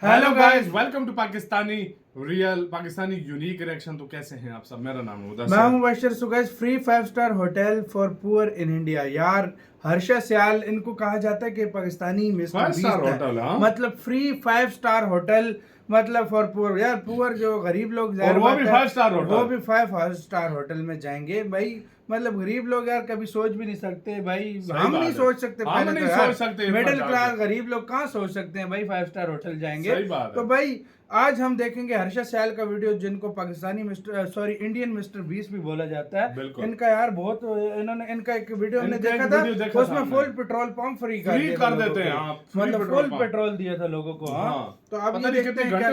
Hello guys, welcome to Pakistani real Pakistani unique reaction. तो कैसे हैं आप सब? मेरा नाम है उदय। मैं हूं Bashar. So guys, free 5 star hotel for poor in India. यार हर्षा सियाल इनको कहा जाता है कि पाकिस्तानी मिस्टर 5 बीस्ट स्टार है। होटल, हाँ? मतलब फ्री 5 स्टार होटल, मतलब फॉर पुअर। यार पुअर जो गरीब लोग, और वो भी 5 स्टार होटल, वो भी 5 स्टार होटल में जाएंगे भाई। मतलब गरीब लोग यार कभी सोच भी नहीं सकते भाई। हम नहीं सोच सकते, हम पहले नहीं तो यार सोच सकते। मिडिल क्लास गरीब लोग कहाँ सोच सकते हैं भाई 5 स्टार होटल जाएंगे। सही बात है। तो भाई आज हम देखेंगे हर्षा सियाल का वीडियो, जिनको पाकिस्तानी इंडियन मिस्टर बीस्ट भी बोला जाता है। इनका यार बहुत, इन्होंने इनका एक वीडियो हमने देखा था, उसमें फुल पेट्रोल पंप फ्री कर देते हैं। मतलब फुल पेट्रोल दिया था लोगों को। हाँ, तो अब ये देखते हैं क्या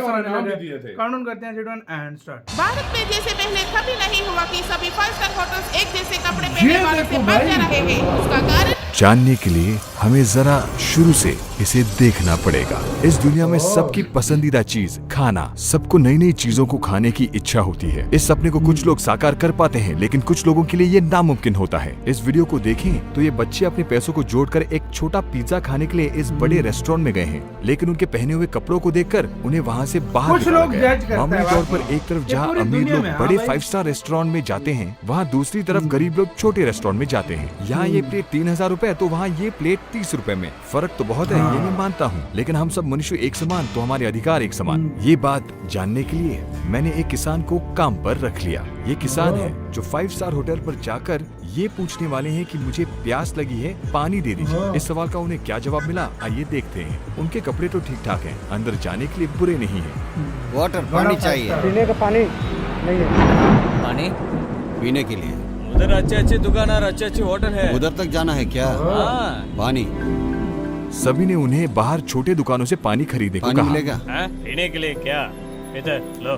कानून करते हैं। And start. भारत में जैसे पहले कभी नहीं हुआ कि सभी 5 स्टार होटल्स एक जैसे कपड़े पहनने वालों से बच जा रहे हैं। उसका कारण जानने के लिए हमें जरा शुरू से इसे देखना पड़ेगा। इस दुनिया में सबकी पसंदीदा चीज खाना। सबको नई नई चीजों को खाने की इच्छा होती है। इस सपने को कुछ लोग साकार कर पाते हैं, लेकिन कुछ लोगों के लिए ये नामुमकिन होता है। इस वीडियो को देखें तो ये बच्चे अपने पैसों को जोड़कर एक छोटा पिज्जा खाने के लिए इस बड़े रेस्टोरेंट में गए हैं, लेकिन उनके पहने हुए कपड़ों को देखकर उन्हें वहाँ से बाहर निकाला गया। मामूली तौर पर एक तरफ जहाँ अमीर लोग बड़े 5 स्टार रेस्टोरेंट में जाते हैं, वहाँ दूसरी तरफ गरीब लोग छोटे रेस्टोरेंट में जाते हैं। यहाँ ये प्लेट 3000 रुपए तो वहाँ ये प्लेट 30 रुपए में। फर्क तो बहुत है, ये मैं मानता हूँ, लेकिन हम सब मनुष्य एक समान तो हमारे अधिकार एक समान। ये बात जानने के लिए मैंने एक किसान को काम पर रख लिया। ये किसान है जो 5 स्टार होटल पर जाकर ये पूछने वाले हैं कि मुझे प्यास लगी है, पानी दे दीजिए। इस सवाल का उन्हें क्या जवाब मिला, आइए देखते हैं। उनके कपड़े तो ठीक ठाक हैं, अंदर जाने के लिए बुरे नहीं हैं। वाटर, पानी चाहिए। पीने का पानी नहीं है। पानी पीने के लिए उधर अच्छे अच्छे दुकान और अच्छे अच्छे होटल है, उधर तक जाना है क्या? हाँ। पानी सभी ने उन्हें बाहर छोटे दुकानों से पानी खरीदने को पानी कहा। मिलेगा? पीने के लिए क्या? इधर लो।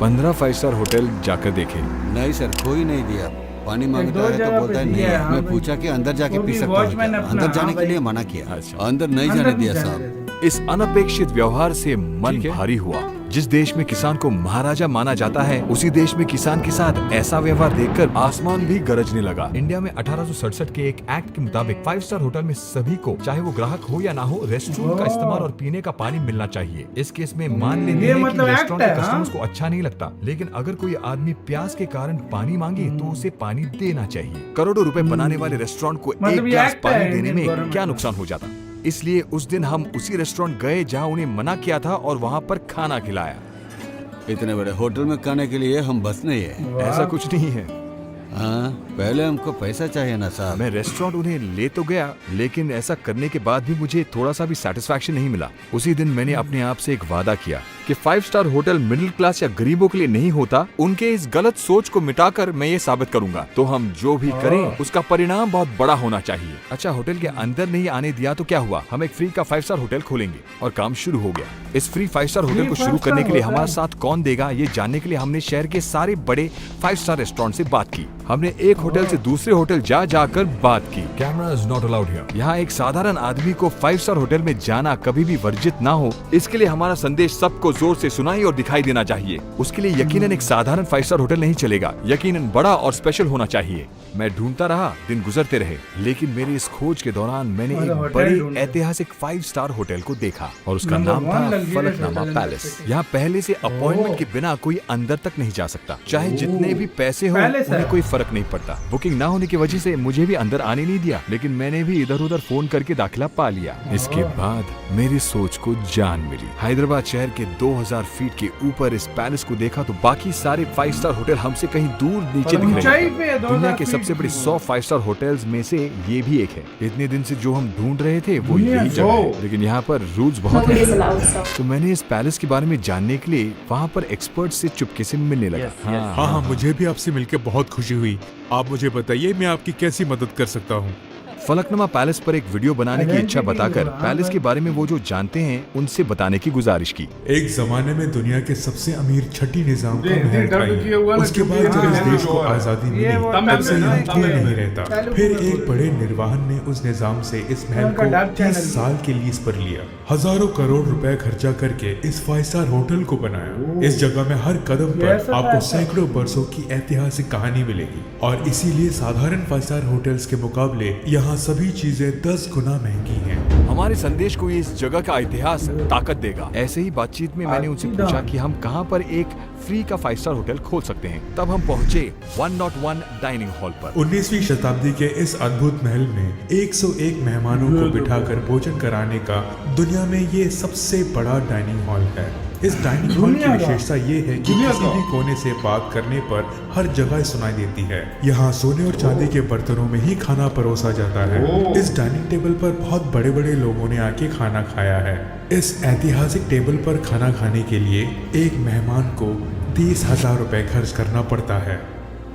15 5 स्टार होटल जाकर देखे। नहीं सर, कोई नहीं दिया। पानी मांगता है तो बोलता है नहीं। हाँ मैं पूछा कि अंदर जाके पी सकता हूँ क्या? अंदर जाने के लिए मना किया। अच्छा। अंदर नहीं जाने दिया साहब। इस अनपेक्षित व्यवहार से मन भारी हुआ। जिस देश में किसान को महाराजा माना जाता है, उसी देश में किसान के साथ ऐसा व्यवहार देखकर आसमान भी गरजने लगा। इंडिया में 1867 के एक एक्ट के मुताबिक 5 स्टार होटल में सभी को, चाहे वो ग्राहक हो या ना हो, रेस्टोरेंट का इस्तेमाल और पीने का पानी मिलना चाहिए। इस केस में मान लेते हैं कि रेस्टोरेंट के कस्टमर्स को अच्छा नहीं लगता, लेकिन अगर कोई आदमी प्यास के कारण पानी मांगे तो उसे पानी देना चाहिए। करोड़ों रुपए बनाने वाले रेस्टोरेंट को एक गिलास पानी देने में क्या नुकसान हो जाता? इसलिए उस दिन हम उसी रेस्टोरेंट गए जहां उन्हें मना किया था और वहां पर खाना खिलाया। इतने बड़े होटल में खाने के लिए हम बस नहीं है। ऐसा कुछ नहीं है। हाँ, पहले हमको पैसा चाहिए ना साहब। मैं रेस्टोरेंट उन्हें ले तो गया, लेकिन ऐसा करने के बाद भी मुझे थोड़ा सा भी सेटिस्फैक्शन नहीं मिला। उसी दिन मैंने अपने आप से एक वादा किया कि 5 स्टार होटल मिडिल क्लास या गरीबों के लिए नहीं होता। उनके इस गलत सोच को मिटाकर मैं ये साबित करूंगा। तो हम जो भी करें उसका परिणाम बहुत बड़ा होना चाहिए। अच्छा, होटल के अंदर नहीं आने दिया तो क्या हुआ? हम एक फ्री का 5 स्टार होटल खोलेंगे और काम शुरू हो गया। इस फ्री 5 स्टार होटल को शुरू करने के लिए हमारे साथ कौन देगा, ये जानने के लिए हमने शहर के सारे बड़े 5 स्टार रेस्टोरेंट से बात की। हमने एक होटल से दूसरे होटल जाकर बात की। Camera is not allowed here. यहाँ एक साधारण आदमी को 5 स्टार होटल में जाना कभी भी वर्जित ना हो, इसके लिए हमारा संदेश सबको जोर से सुनाई और दिखाई देना चाहिए। उसके लिए यकीनन एक साधारण 5 स्टार होटल नहीं चलेगा, यकीनन बड़ा और स्पेशल होना चाहिए। मैं ढूंढता रहा, दिन गुजरते रहे, लेकिन मेरी इस खोज के दौरान मैंने एक बड़े ऐतिहासिक 5 स्टार होटल को देखा और उसका नाम था फलकनुमा पैलेस। यहाँ पहले से अपॉइंटमेंट के बिना कोई अंदर तक नहीं जा सकता, चाहे जितने भी पैसे हो, उन्हें कोई फर्क नहीं पड़ता। बुकिंग ना होने की वजह से मुझे भी अंदर आने नहीं दिया, लेकिन मैंने भी इधर उधर फोन करके दाखिला पा लिया। इसके बाद मेरी सोच को जान मिली। हैदराबाद शहर के 2000 फीट के ऊपर इस पैलेस को देखा तो बाकी सारे 5 स्टार होटल हमसे कहीं दूर नीचे दिख रहे थे। दुनिया के सबसे बड़े 100 5 स्टार होटल्स में से ये भी एक है। इतने दिन से जो हम ढूंढ रहे थे वो यही जगह है, लेकिन यहाँ पर रूल्स बहुत हैं। तो मैंने इस पैलेस के बारे में जानने के लिए वहाँ पर एक्सपर्ट से चुपके से मिलने लगा। हाँ, मुझे भी आपसे मिलकर बहुत खुशी हुई। आप मुझे बताइए मैं आपकी कैसी मदद कर सकता हूँ। फलकनुमा पैलेस पर एक वीडियो बनाने की इच्छा बताकर पैलेस के बारे में वो जो जानते हैं उनसे बताने की गुजारिश की। एक जमाने में दुनिया के सबसे अमीर छठी निजाम का महल था। उसके बाद जब इस देश को आजादी मिली तब से यहाँ कोई नहीं रहता। फिर एक बड़े निर्वाहन ने उस निजाम से इस महल को 30 साल के लीज पर लिया। हजारों करोड़ रुपए खर्चा करके इस 5 स्टार होटल को बनाया। इस जगह में हर कदम पर आपको सैकड़ों वर्षों की ऐतिहासिक कहानी मिलेगी और इसीलिए साधारण 5 स्टार होटल्स के मुकाबले यहाँ सभी चीजें 10 गुना महंगी हैं। हमारे संदेश को इस जगह का इतिहास ताकत देगा। ऐसे ही बातचीत में मैंने उनसे पूछा कि हम कहां पर एक फ्री का 5 स्टार होटल खोल सकते हैं। तब हम पहुंचे 101 डाइनिंग हॉल पर। 19वीं शताब्दी के इस अद्भुत महल में 101 मेहमानों को बिठाकर भोजन कराने का दुनिया में ये सबसे बड़ा डाइनिंग हॉल है। इस डाइनिंग हॉल की विशेषता ये है कि किसी भी कोने से बात करने पर हर जगह सुनाई देती है। यहाँ सोने और चांदी के बर्तनों में ही खाना परोसा जाता है। इस डाइनिंग टेबल पर बहुत बड़े बड़े लोगों ने आके खाना खाया है। इस ऐतिहासिक टेबल पर खाना खाने के लिए एक मेहमान को 30,000 रुपए खर्च करना पड़ता है।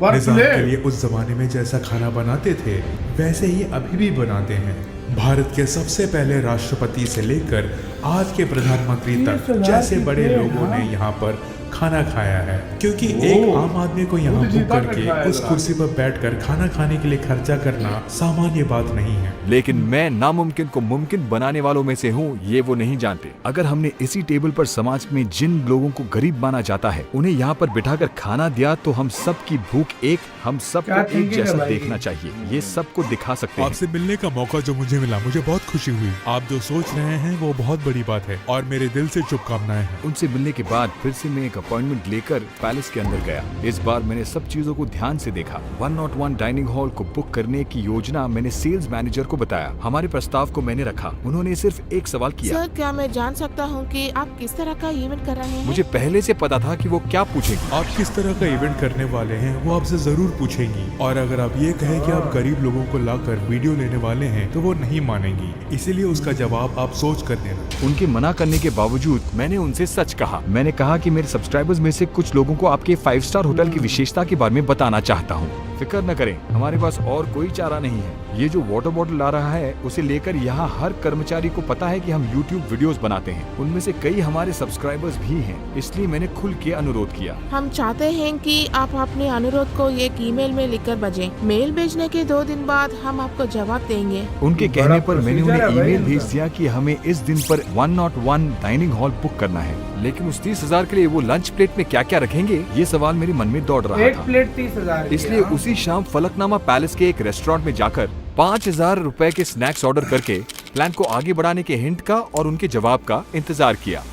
निजाम के लिए उस जमाने में जैसा खाना बनाते थे वैसे ही अभी भी बनाते हैं। भारत के सबसे पहले राष्ट्रपति से लेकर आज के प्रधानमंत्री तक जैसे बड़े लोगों ने यहाँ पर खाना खाया है, क्योंकि एक आम आदमी को यहाँ बुक करके उस कुर्सी पर बैठकर खाना खाने के लिए खर्चा करना सामान्य बात नहीं है। लेकिन मैं नामुमकिन को मुमकिन बनाने वालों में से हूँ, ये वो नहीं जानते। अगर हमने इसी टेबल पर समाज में जिन लोगों को गरीब माना जाता है उन्हें यहाँ पर बिठाकर खाना दिया तो हम सबकी भूख एक, हम सबको एक जैसा देखना चाहिए। ये सबको दिखा सकते हैं। आपसे मिलने का मौका जो मुझे मिला, मुझे बहुत खुशी हुई। आप जो सोच रहे हैं वो बहुत बड़ी बात है और मेरे दिल से शुभकामनाएं हैं। उनसे मिलने के बाद फिर से मैं एक अपॉइंटमेंट लेकर पैलेस के अंदर गया। इस बार मैंने सब चीजों को ध्यान से देखा। 101 डाइनिंग हॉल को बुक करने की योजना मैंने सेल्स मैनेजर को बताया। हमारे प्रस्ताव को मैंने रखा। उन्होंने सिर्फ एक सवाल किया, सर क्या मैं जान सकता हूँ कि आप किस तरह का इवेंट कर रहे हैं? मुझे पहले से पता था कि वो क्या पूछेंगी। आप किस तरह का इवेंट करने वाले हैं वो आपसे जरूर पूछेंगी, और अगर आप ये कहें कि आप गरीब लोगों को लाकर वीडियो लेने वाले हैं तो वो नहीं मानेंगी। इसीलिए उसका जवाब आप सोच कर देना। उनके मना करने के बावजूद मैंने उनसे सच कहा। मैंने कहा कि मेरे सब्सक्राइबर्स में से कुछ लोगों को आपके 5 स्टार होटल की विशेषता के बारे में बताना चाहता हूँ। फिक्र न करें, हमारे पास और कोई चारा नहीं है। ये जो वाटर बॉटल ला रहा है उसे लेकर यहाँ हर कर्मचारी को पता है कि हम YouTube वीडियोस बनाते हैं। उनमें से कई हमारे सब्सक्राइबर्स भी हैं, इसलिए मैंने खुल के अनुरोध किया। हम चाहते हैं कि आप अपने अनुरोध को एक ईमेल में लिखकर भेजें। मेल भेजने के 2 दिन बाद हम आपको जवाब देंगे। उनके कहने पर मैंने उन्हें ईमेल भेज दिया कि हमें इस दिन पर 101 डाइनिंग हॉल बुक करना है। लेकिन उस 30,000 के लिए वो लंच प्लेट में क्या क्या रखेंगे, ये सवाल मेरे मन में दौड़ रहा था। प्लेट 30,000। इसलिए उसी शाम फलकनामा पैलेस के एक रेस्टोरेंट में जाकर 5,000 रुपए के स्नैक्स ऑर्डर करके प्लान को आगे बढ़ाने के हिंट का और उनके जवाब का इंतजार किया।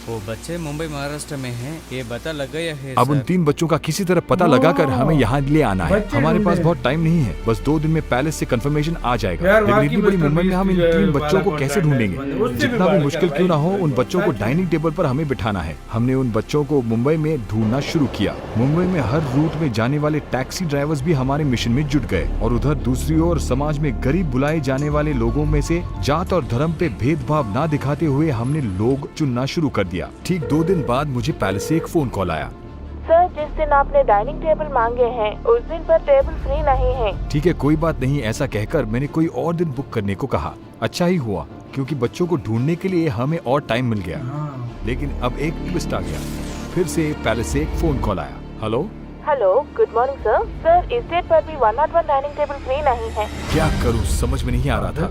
वो बच्चे मुंबई महाराष्ट्र में हैं, ये पता लग गया है। अब उन 3 बच्चों का किसी तरह पता लगाकर हमें यहाँ ले आना है। हमारे पास बहुत टाइम नहीं है, बस 2 दिन में पैलेस से कंफर्मेशन आ जाएगा। लेकिन इतनी बड़ी मुंबई में हम इन 3 बच्चों को कैसे ढूंढेंगे? जितना भी मुश्किल क्यों ना हो, उन बच्चों को डाइनिंग टेबल पर हमें बिठाना है। हमने उन बच्चों को मुंबई में ढूंढना शुरू किया। मुंबई में हर रूट में जाने वाले टैक्सी ड्राइवर्स भी हमारे मिशन में जुट गए, और उधर दूसरी ओर समाज में गरीब बुलाए जाने वाले लोगों में से जात और धर्म पे भेदभाव न दिखाते हुए हमने लोग चुनना शुरू कर दिया। ठीक 2 दिन बाद मुझे पैलेस से एक फोन कॉल आया। सर जिस दिन आपने डाइनिंग टेबल मांगे हैं उस दिन पर टेबल फ्री नहीं है। ठीक है, कोई बात नहीं। ऐसा कहकर मैंने कोई और दिन बुक करने को कहा। अच्छा ही हुआ, क्योंकि बच्चों को ढूंढने के लिए हमें और टाइम मिल गया। लेकिन अब एक ट्विस्ट आ गया। फिर से पैलेस से एक फोन कॉल आया। Hello good morning sir. Sir इस डेट पर भी 101 डाइनिंग टेबल फ्री नहीं है। क्या करूं, समझ में नहीं आ रहा था।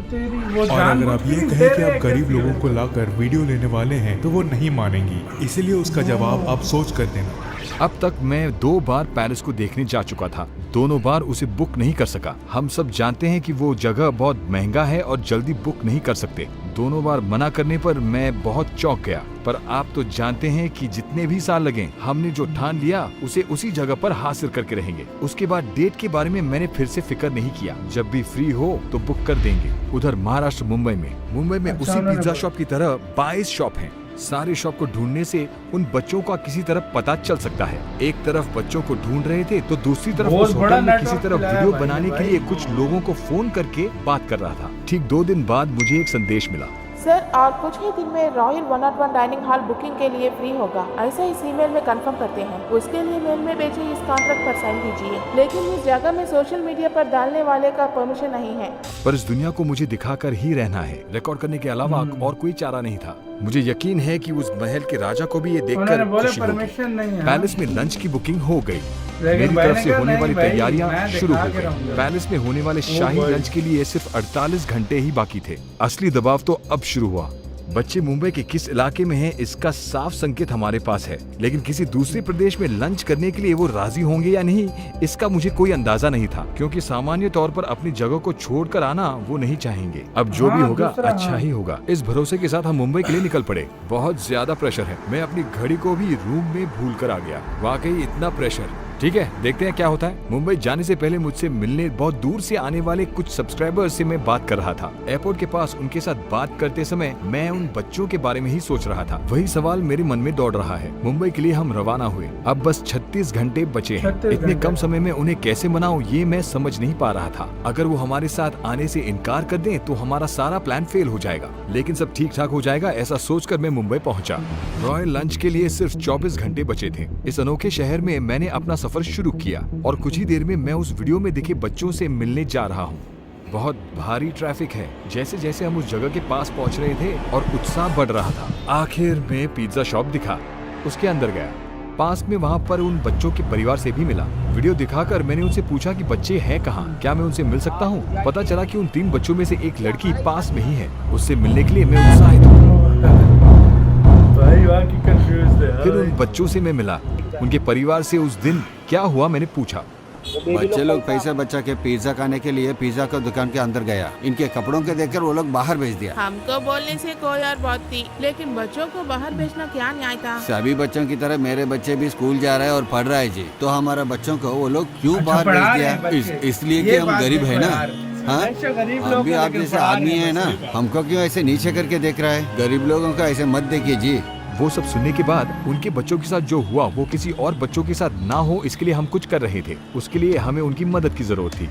और अगर आप ये कहें कि आप गरीब लोगों को लाकर वीडियो लेने वाले हैं तो वो नहीं मानेंगी। इसीलिए उसका जवाब आप सोच कर देना। अब तक मैं 2 बार पैलेस को देखने जा चुका था। दोनों बार उसे बुक नहीं कर सका। हम सब जानते हैं कि वो जगह बहुत महंगा है और जल्दी बुक नहीं कर सकते। दोनों बार मना करने पर मैं बहुत चौंक गया। पर आप तो जानते हैं कि जितने भी साल लगे, हमने जो ठान लिया उसे उसी जगह पर हासिल करके रहेंगे। उसके बाद डेट के बारे में मैंने फिर से फिक्र नहीं किया। जब भी फ्री हो तो बुक कर देंगे। उधर महाराष्ट्र मुंबई में उसी पिज्जा शॉप की तरह 22 शॉप हैं। सारे शॉप को ढूंढने से उन बच्चों का किसी तरह पता चल सकता है। एक तरफ बच्चों को ढूंढ रहे थे तो दूसरी तरफ उस होटल में किसी तरह वीडियो बनाने के लिए कुछ लोगों को फोन करके बात कर रहा था। ठीक 2 दिन बाद मुझे एक संदेश मिला। सर और कुछ ही दिन में रॉयल 101 डाइनिंग हॉल बुकिंग के लिए फ्री होगा, ऐसा इस ईमेल में कंफर्म करते हैं। उसके लिए मेल में भेजे इस कॉन्ट्रैक्ट पर साइन कीजिए। लेकिन इस जगह में सोशल मीडिया पर डालने वाले का परमिशन नहीं है। पर इस दुनिया को मुझे दिखाकर ही रहना है। रिकॉर्ड करने के अलावा और कोई चारा नहीं था। मुझे यकीन है कि उस महल के राजा को भी ये देखकर खुशी होगी। पैलेस में लंच की बुकिंग हो गई। मेरी तरफ से होने वाली तैयारियां शुरू हो गई। पैलेस में होने वाले शाही लंच के लिए सिर्फ 48 घंटे ही बाकी थे। असली दबाव तो अब शुरू हुआ। बच्चे मुंबई के किस इलाके में हैं इसका साफ संकेत हमारे पास है, लेकिन किसी दूसरे प्रदेश में लंच करने के लिए वो राजी होंगे या नहीं इसका मुझे कोई अंदाजा नहीं था, क्योंकि सामान्य तौर पर अपनी जगह को छोड़कर आना वो नहीं चाहेंगे। अब जो भी होगा अच्छा ही होगा, इस भरोसे के साथ हम मुंबई के लिए निकल पड़े। बहुत ज्यादा प्रेशर है, मैं अपनी घड़ी को भी रूम में भूल कर आ गया। वाकई इतना प्रेशर। ठीक है, देखते हैं क्या होता है। मुंबई जाने से पहले मुझसे मिलने बहुत दूर से आने वाले कुछ सब्सक्राइबर्स से मैं बात कर रहा था। एयरपोर्ट के पास उनके साथ बात करते समय मैं उन बच्चों के बारे में ही सोच रहा था। वही सवाल मेरे मन में दौड़ रहा है। मुंबई के लिए हम रवाना हुए, अब बस 36 घंटे बचे हैं। इतने कम समय में उन्हें कैसे मनाऊं ये मैं समझ नहीं पा रहा था। अगर वो हमारे साथ आने से इनकार कर दें तो हमारा सारा प्लान फेल हो जाएगा, लेकिन सब ठीक ठाक हो जाएगा ऐसा सोचकर मैं मुंबई पहुंचा। रॉयल लंच के लिए सिर्फ 24 घंटे बचे थे। इस अनोखे शहर में मैंने अपना सफर शुरू किया और कुछ ही देर में मैं उस वीडियो में दिखे बच्चों से मिलने जा रहा हूँ। बहुत भारी ट्रैफिक है। जैसे जैसे हम उस जगह के पास पहुँच रहे थे और उत्साह बढ़ रहा था, आखिर में पिज्जा शॉप दिखा, उसके अंदर गया। पास में वहाँ पर उन बच्चों के परिवार से भी मिला। वीडियो दिखाकर मैंने उनसे पूछा कि बच्चे हैं कहाँ, क्या मैं उनसे मिल सकता हूँ। पता चला कि उन 3 बच्चों में से एक लड़की पास में ही है। उससे मिलने के लिए मैं उत्साहित हूँ। फिर उन बच्चों से मैं मिला। उनके परिवार से उस दिन क्या हुआ मैंने पूछा। बच्चे लोग पैसे बचा के पिज्जा खाने के लिए पिज्जा का दुकान के अंदर गया। इनके कपड़ों के देखकर वो लोग बाहर भेज दिया। हमको बोलने से कोई और बात थी, लेकिन बच्चों को बाहर भेजना क्या न्याय था। सभी बच्चों की तरह मेरे बच्चे भी स्कूल जा रहे हैं और पढ़ रहे हैं जी, तो हमारा बच्चों को वो लोग क्यों बाहर भेज दिया? इसलिए कि हम गरीब है ना। हाँ, हम भी आप जैसे आदमी है ना, हमको क्यों ऐसे नीचे करके देख रहा है? गरीब लोगों को ऐसे मत देखिए जी। वो सब सुनने के बाद उनके बच्चों के साथ जो हुआ वो किसी और बच्चों के साथ ना हो इसके लिए हम कुछ कर रहे थे। उसके लिए हमें उनकी मदद की जरूरत थी।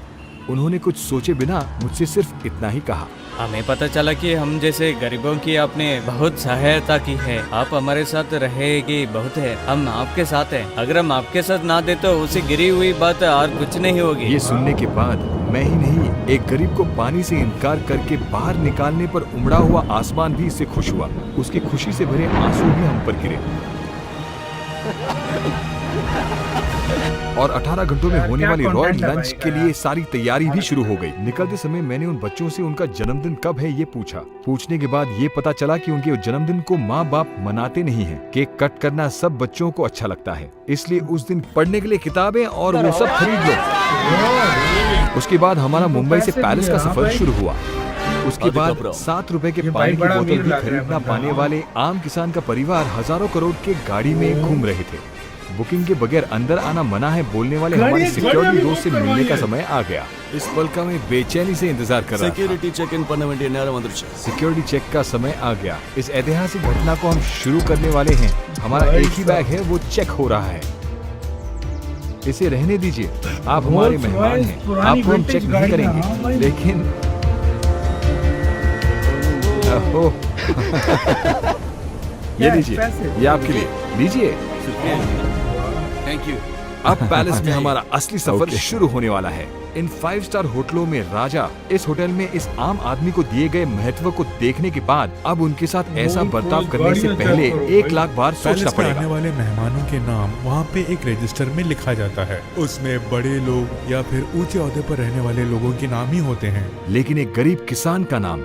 उन्होंने कुछ सोचे बिना मुझसे सिर्फ इतना ही कहा। हमें पता चला कि हम जैसे गरीबों की आपने बहुत सहायता की है। आप हमारे साथ रहेगी बहुत है, हम आपके साथ हैं। अगर हम आपके साथ ना दे तो उसे गिरी हुई बात और कुछ नहीं होगी। ये सुनने के बाद मैं ही नहीं, एक गरीब को पानी से इनकार करके बाहर निकालने पर उमड़ा हुआ आसमान भी इससे खुश हुआ। उसकी खुशी से भरे आंसू भी हम पर गिरे। और 18 घंटों में होने वाली रॉयल लंच के लिए सारी तैयारी भी शुरू हो गई। निकलते समय मैंने उन बच्चों से उनका जन्मदिन कब है ये पूछा। पूछने के बाद ये पता चला कि उनके जन्मदिन को माँ बाप मनाते नहीं हैं। केक कट करना सब बच्चों को अच्छा लगता है, इसलिए उस दिन पढ़ने के लिए किताबें और वो सब खरीद लो। उसके बाद हमारा मुंबई से पैलेस का सफर शुरू हुआ। उसके बाद 7 रुपए के पानी की बोतल भी खरीद ना पाने वाले आम किसान का परिवार हजारों करोड़ के गाड़ी में घूम रहे थे। बुकिंग के बगैर अंदर आना मना है बोलने वाले हमारे सिक्योरिटी दोस्त से मिलने का समय आ गया। इस पल का मैं बेचैनी से इंतजार कर रहा था। सिक्योरिटी चेक इन பண்ண வேண்டிய நேரம் வந்துருச்சு। सिक्योरिटी चेक का समय आ गया। इस ऐतिहासिक घटना को हम शुरू करने वाले हैं। हमारा एक ही बैग है, वो चेक हो रहा है। इसे रहने दीजिए, आप हमारे मेहमान हैं, आपको हम चेक नहीं करेंगे। लेकिन ये लीजिए, ये आपके लिए, लीजिए। Thank you. अब पैलेस में हमारा असली सफर शुरू होने वाला है। इन 5 स्टार होटलों में राजा इस होटल में इस आम आदमी को दिए गए महत्व को देखने के बाद अब उनके साथ ऐसा बर्ताव करने से पहले 1 लाख बार सोचना पड़ेगा। आने वाले मेहमानों के नाम वहाँ पे एक रजिस्टर में लिखा जाता है। उसमें बड़े लोग या फिर ऊंचे ओहदे पर रहने वाले लोगों के नाम ही होते हैं, लेकिन एक गरीब किसान का नाम,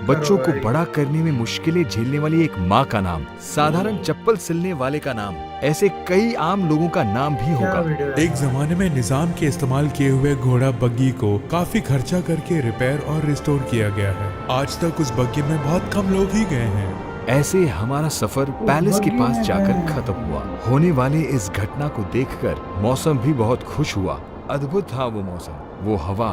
बच्चों को बड़ा करने में मुश्किलें झेलने वाली एक माँ का नाम, साधारण चप्पल सिलने वाले का नाम, ऐसे कई आम लोगों का नाम भी होगा। एक जमाने में निजाम के इस्तेमाल किए हुए घोड़ा बग्गी को काफी खर्चा करके रिपेयर और रिस्टोर किया गया है। आज तक उस बग्गी में बहुत कम लोग ही गए हैं। ऐसे हमारा सफर पैलेस के पास जाकर खत्म हुआ। होने वाले इस घटना को देखकर मौसम भी बहुत खुश हुआ। अद्भुत था वो मौसम, वो हवा,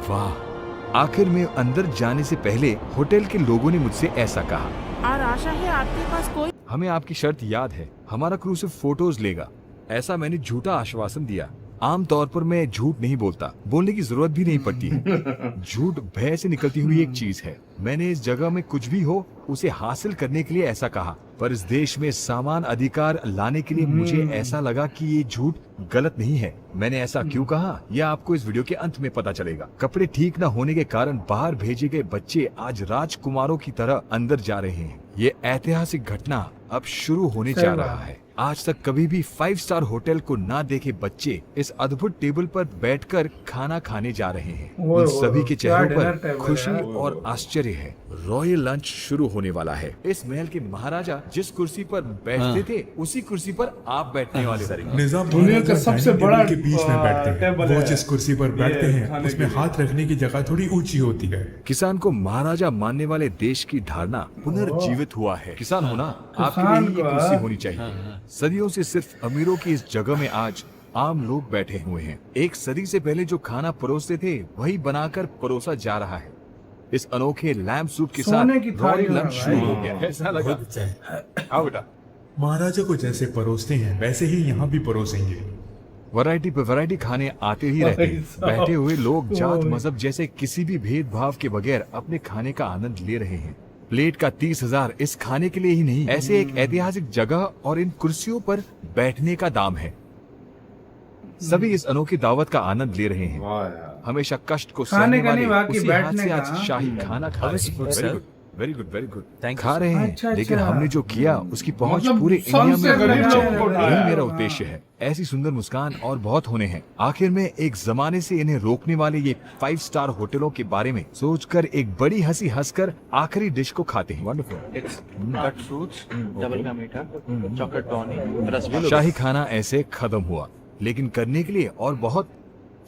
वाह। आखिर में अंदर जाने से पहले होटल के लोगों ने मुझसे ऐसा कहा, और आशा है आपके पास कोई हमें आपकी शर्त याद है, हमारा क्रू सिर्फ फोटोज लेगा। ऐसा मैंने झूठा आश्वासन दिया। आमतौर पर मैं झूठ नहीं बोलता, बोलने की जरूरत भी नहीं पड़ती है। झूठ भय से निकलती हुई एक चीज है। मैंने इस जगह में कुछ भी हो उसे हासिल करने के लिए ऐसा कहा, पर इस देश में समान अधिकार लाने के लिए मुझे ऐसा लगा कि ये झूठ गलत नहीं है। मैंने ऐसा क्यों कहा यह आपको इस वीडियो के अंत में पता चलेगा। कपड़े ठीक न होने के कारण बाहर भेजे गए बच्चे आज राजकुमारों की तरह अंदर जा रहे हैं। ये ऐतिहासिक घटना अब शुरू होने जा रहा है। आज तक कभी भी 5 स्टार होटल को ना देखे बच्चे इस अद्भुत टेबल पर बैठकर खाना खाने जा रहे हैं। उन सभी के चेहरों पर खुशी और आश्चर्य है। रॉयल लंच शुरू होने वाला है। इस महल के महाराजा जिस कुर्सी पर बैठते थे उसी कुर्सी पर आप बैठने वाले हैं। निजाम दुनिया का सबसे बड़ा के बीच में बैठते हैं। टेबल वो है। जिस कुर्सी पर बैठते ये हैं खाने उसमें के हाथ रखने की जगह थोड़ी ऊंची होती है। किसान को महाराजा मानने वाले देश की धारणा पुनर्जीवित हुआ है। किसान होना आपके लिए ही ये कुर्सी होनी चाहिए। सदियों से सिर्फ अमीरों की इस जगह में आज आम लोग बैठे हुए हैं। एक सदी से पहले जो खाना परोसते थे वही बनाकर परोसा जा रहा है। इस अनोखे लैम्प सूप के साथ सोने की थाली रॉयल में लंच शुरू हो गया। ऐसा लगा। आओ बेटा। महाराजा को जैसे परोसते हैं वैसे ही यहाँ भी परोसेंगे। वैरायटी पे वैरायटी खाने आते ही रहते हैं। बैठे हुए लोग जात मजहब जैसे किसी भी भेदभाव के बगैर अपने खाने का आनंद ले रहे हैं। प्लेट का 30,000 इस खाने के लिए ही नहीं, ऐसे एक ऐतिहासिक जगह और इन कुर्सियों पर बैठने का दाम है। सभी इस अनोखी दावत का आनंद ले रहे हैं। हमेशा कष्ट को खाने सहने का नहीं, वाले बाकी उसी हाथ बैठने से का। आज शाही खाना खा रहे हैं। Very good very good Thank you, खा रहे हैं। अच्छा, लेकिन अच्छा। हमने जो किया उसकी पहुंच मतलब पूरे इंडिया सबसे में गरीब होनी चाहिए। लोगों को उठाया। यही मेरा उद्देश्य है। ऐसी सुंदर मुस्कान और बहुत होने हैं। आखिर में एक जमाने से इन्हें रोकने वाले ये 5 स्टार होटलों के बारे में सोचकर एक बड़ी हंसी हंसकर आखिरी डिश को खाते हैं। कट फ्रूट्स, डबल का मीठा, चॉकलेट टॉनी, रसगुल्ला। शाही खाना ऐसे खत्म हुआ, लेकिन करने के लिए और बहुत।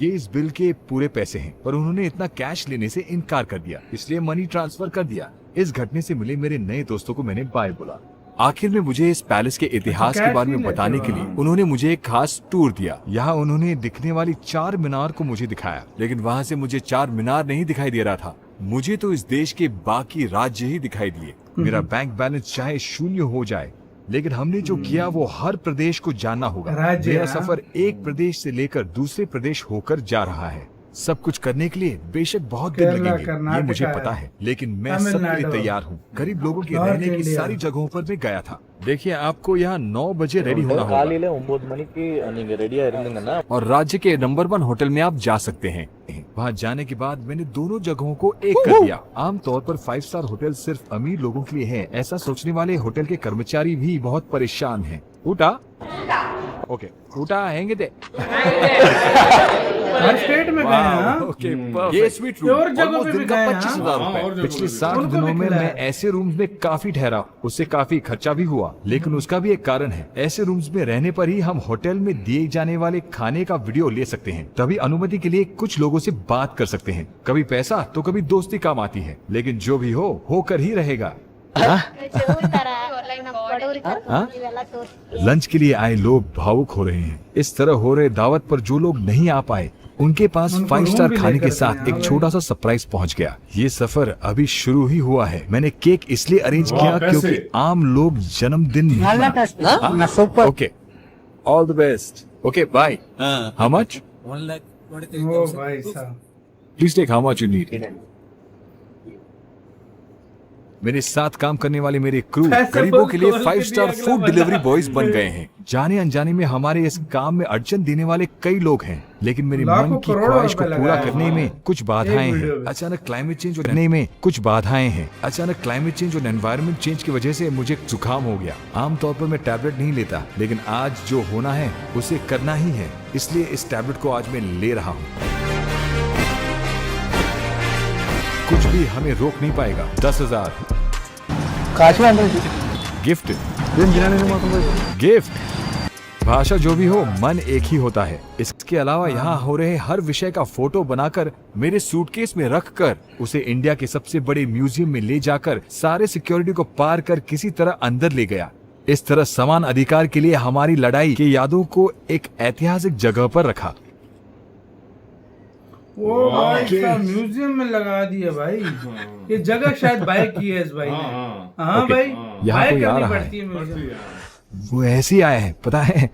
ये इस बिल के पूरे पैसे हैं, पर उन्होंने इतना कैश लेने से इनकार कर दिया, इसलिए मनी ट्रांसफर कर दिया। इस घटने से मिले मेरे नए दोस्तों को मैंने बाय बोला। आखिर में मुझे इस पैलेस के इतिहास के बारे में बताने के लिए उन्होंने मुझे एक खास टूर दिया। यहाँ उन्होंने दिखने वाली 4 मीनार को मुझे दिखाया, लेकिन वहाँ से मुझे 4 मीनार नहीं दिखाई दे रहा था। मुझे तो इस देश के बाकी राज्य ही दिखाई दिए। मेरा बैंक बैलेंस चाहे शून्य हो जाए, लेकिन हमने जो किया वो हर प्रदेश को जानना होगा। राज्य, मेरा हाँ। सफर एक प्रदेश से लेकर दूसरे प्रदेश होकर जा रहा है। सब कुछ करने के लिए बेशक बहुत दिन केरला, लगेंगे, ये कर्नाटका मुझे है। पता है, लेकिन मैं सबके लिए तमिलनाडु, तैयार हूँ। गरीब लोगों के नॉर्थ रहने की इंडिया। सारी जगहों पर मैं गया था। देखिए, आपको यहाँ 9 बजे रेडी होना होगा காலையில 9 மணிக்கு நீங்க ரெடியா இருந்தீங்கன்னா और राज्य के नंबर 1 होटल में आप जा सकते हैं। वहाँ जाने के बाद मैंने दोनों जगहों को एक कर दिया। आमतौर पर 5 स्टार होटल सिर्फ अमीर लोगों के लिए है, ऐसा सोचने वाले होटल के कर्मचारी भी बहुत परेशान हैं। उठा ओके उठा आएंगे थे। हर स्टेट में गए हैं, हाँ? ओके, ये स्वीट रूम और जगहों ऑलमोस्ट पे भी दिन का गए हैं, 25,000 हाँ, और रुपए। जगहों पिछले पे 7 उनको भी दिनों में खिलाया। मैं ऐसे रूम्स में काफी ठहरा। उससे काफी खर्चा भी हुआ, लेकिन उसका भी एक कारण है। ऐसे रूम्स में रहने पर ही हम होटल में दिए जाने वाले खाने का वीडियो ले सकते हैं। तभी अनुमति के लिए कुछ लोगों से बात कर सकते हैं। कभी पैसा तो कभी दोस्ती काम आती है, लेकिन जो भी हो होकर ही रहेगा। लंच के लिए आए लोग भावुक हो रहे हैं। इस तरह हो रहे दावत पर जो लोग नहीं आ पाए, उनके पास उनको 5 रूम स्टार भी खाने के लेकर साथ आते हैं, एक छोटा सा सरप्राइज पहुंच गया। ये सफर अभी शुरू ही हुआ है। मैंने केक इसलिए अरेंज वाह, किया कैसे? क्योंकि आम लोग जन्मदिन नहीं मनाते। Okay, all the best. Okay, bye. How much? ओ भाई साहब, please take how much you need. मेरे साथ काम करने वाले मेरे क्रू पैसे गरीबों के लिए खोल के 5 स्टार दिया अगला फूड बंदा। डिलीवरी बॉयज बन गए हैं। जाने अनजाने में हमारे इस काम में अड़चन देने वाले कई लोग हैं, लेकिन मेरे मन लाखों की करोड़ों ख्वाहिश को रुपए पूरा लगाए करने हैं। में कुछ बाधाएं वीडियो हैं। में। अचानक क्लाइमेट चेंज करने में कुछ बाधाएं हैं। अचानक क्लाइमेट चेंज और एनवायरनमेंट चेंज की वजह से मुझे जुकाम हो गया। आमतौर पर मैं टैबलेट नहीं लेता, लेकिन आज जो होना है उसे करना ही है, इसलिए इस टैबलेट को आज मैं ले रहा हूँ। कुछ भी हमें रोक नहीं पाएगा। 10,000 गिफ्ट गिफ्ट। भाषा जो भी हो, मन एक ही होता है। इसके अलावा यहाँ हो रहे हर विषय का फोटो बनाकर मेरे सूटकेस में रखकर उसे इंडिया के सबसे बड़े म्यूजियम में ले जाकर सारे सिक्योरिटी को पार कर किसी तरह अंदर ले गया। इस तरह समान अधिकार के लिए हमारी लड़ाई के यादों को एक ऐतिहासिक जगह पर रखा। ओ भाई साहब, म्यूजियम में लगा दिया भाई। ये जगह शायद बाय की है इस भाई ने। हाँ ओके, भाई, यहाँ बाय कोई आ करनी रहा है। पड़ती है म्यूजियम। वो ऐसे ही आया है, पता है।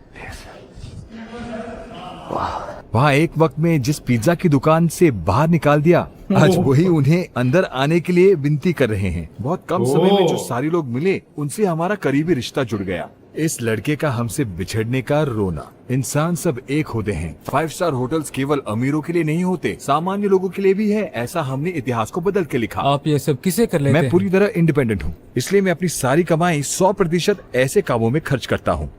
वहाँ एक वक्त में जिस पिज्जा की दुकान से बाहर निकाल दिया, आज वही उन्हें अंदर आने के लिए विनती कर रहे हैं। बहुत कम समय में जो सारे लोग मिले, उनसे हमारा करीबी रिश्ता जुड़ गया। इस लड़के का हमसे बिछड़ने का रोना। इंसान सब एक होते हैं। 5 स्टार होटल्स केवल अमीरों के लिए नहीं होते, सामान्य लोगों के लिए भी है। ऐसा हमने इतिहास को बदल के लिखा। आप ये सब किसे कर लेते मैं हैं? पूरी तरह इंडिपेंडेंट हूँ, इसलिए मैं अपनी सारी कमाई 100% ऐसे कामों में खर्च करता हूँ।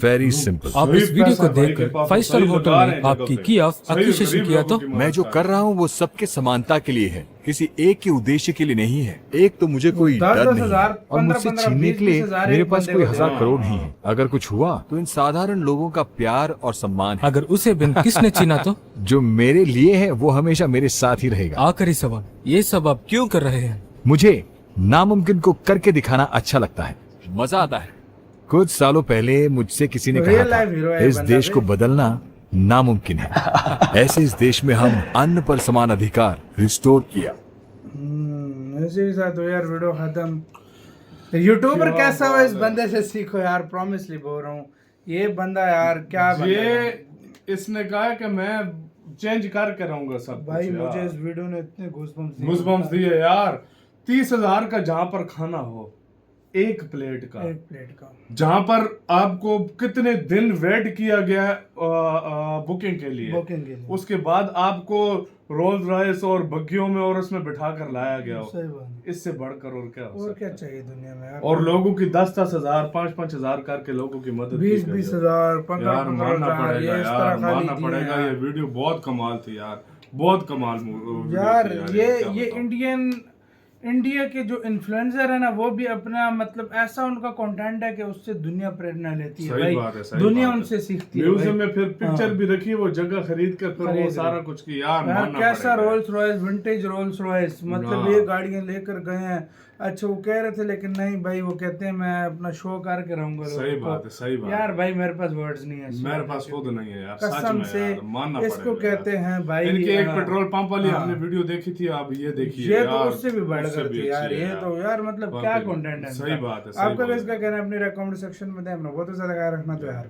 Very simple. आप इस वीडियो को देखकर 5 स्टार होटल में आपकी की ऑफ एक्विजिशन किया तो मैं जो कर रहा हूँ वो सबके समानता के लिए है, किसी एक के उद्देश्य के लिए नहीं है। एक तो मुझे कोई डर नहीं है और मुझसे छीनने के लिए मेरे पास कोई 1000 करोड़ नहीं है। अगर कुछ हुआ तो इन साधारण लोगों का प्यार और सम्मान है। अगर उसे बिन किसने छीना तो? जो मेरे लिए है वो हमेशा मेरे साथ ही रहेगा। आखिरी सवाल, ये सब आप क्यों कर रहे हैं? मुझे नामुमकिन को करके दिखाना अच्छा लगता है, मजा आता है। कुछ सालों पहले मुझसे किसी ने कहा था इस देश को बदलना नामुमकिन है। ऐसे इस देश में हम अन्न पर समान अधिकार रिस्टोर किया। ऐसे ही साथ हो यार, वीडियो खत्म। यूट्यूबर कैसा हो इस बंदे से सीखो यार, प्रॉमिसली बोल रहा हूँ। ये बंदा यार क्या ये इसने कहा कि मैं चेंज करके रहूंगा सब भाई। कुछ मुझे यार। इस वीडियो ने इतने घूसबम्स दिए यार। 30,000 का जहाँ पर खाना हो, एक प्लेट का जहाँ पर आपको कितने दिन वेट किया गया बुकिंग के लिए, उसके बाद आपको रोल्स रॉयस और बग्गियों में और उसमें बिठा कर लाया गया हो। इससे बढ़कर और क्या हो सकता है? चाहिए दुनिया में यार। और लोगों की 10-10 हजार 5-5 हजार करके लोगों की मदद 20-20 हजार 15 मानना पड़ेगा यार, मानना पड़ेगा। ये वीडियो बहुत कमाल थी यार, बहुत कमाल यार। ये इंडिया के जो इन्फ्लुएंसर है ना, वो भी अपना मतलब ऐसा उनका कंटेंट है कि उससे दुनिया प्रेरणा लेती है भाई। दुनिया उनसे सीखती है। म्यूजियम में फिर पिक्चर भी रखी, वो जगह खरीद कर फिर वो सारा कुछ की यार कैसा Rolls Royce, vintage Rolls Royce, मतलब ये गाड़ियां लेकर गए हैं। अच्छा वो कह रहे थे लेकिन नहीं भाई, वो कहते हैं मैं अपना शो करके रहूंगा। सही बात है, सही बात यार भाई, मेरे पास वर्ड्स नहीं है, मेरे पास खुद नहीं है यार, कसम से। इसको कहते हैं भाई, इनके एक पेट्रोल पंप वाली हमने वीडियो देखी थी, अब ये देखिए ये तो उससे भी बढ़कर थी यार। ये तो यार मतलब क्या कंटेंट है। सही बात है। आपका इसका कहना है अपनी कमेंट सेक्शन में दें। बहुत ज्यादा ख्याल रखना तो यार।